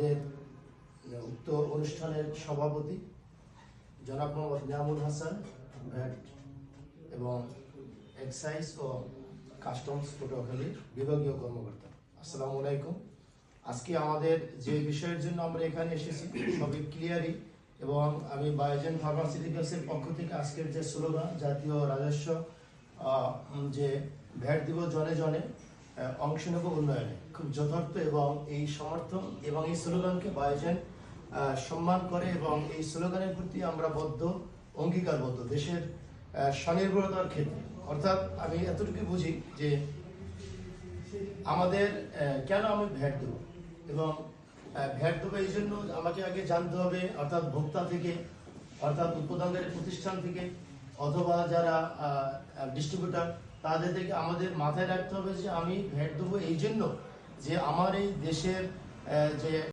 আমাদের উক্ত অনুষ্ঠানের সভাপতি জনাব মোহাম্মদ নিয়ামুল হাসান, ভ্যাট এবং এক্সাইজ ও কাস্টমস পটুয়াখালীর বিভাগীয় কর্মকর্তা, আসসালামু আলাইকুম। আজকে আমাদের যে বিষয়ের জন্য আমরা এখানে এসেছি সবই ক্লিয়ারই, এবং আমি বায়োজেন ফার্মাসিউটিক্যালসের পক্ষ থেকে আজকের যে স্লোগান জাতীয় রাজস্ব যে ভ্যাট দিব জনে জনে অংশ নেব উন্নয়নে, খুব যথার্থ এবং এই সমর্থন এবং এই স্লোগানকে বায়োজেন সম্মান করে এবং এই স্লোগানের প্রতি আমরা অঙ্গীকারবদ্ধ দেশের স্বনির্ভরতার ক্ষেত্রে। অর্থাৎ আমি এতটুকু বুঝি যে আমাদের কেন আমি ভ্যাট দেবো, এবং ভ্যাট দেবো এই জন্য আমাকে আগে জানতে হবে, অর্থাৎ ভোক্তা থেকে, অর্থাৎ উৎপাদনকারী প্রতিষ্ঠান থেকে, অথবা যারা ডিস্ট্রিবিউটার তাদের থেকে আমাদের মাথায় রাখতে হবে যে আমি ভ্যাট দেবো এই জন্য যে আমার এই দেশের যে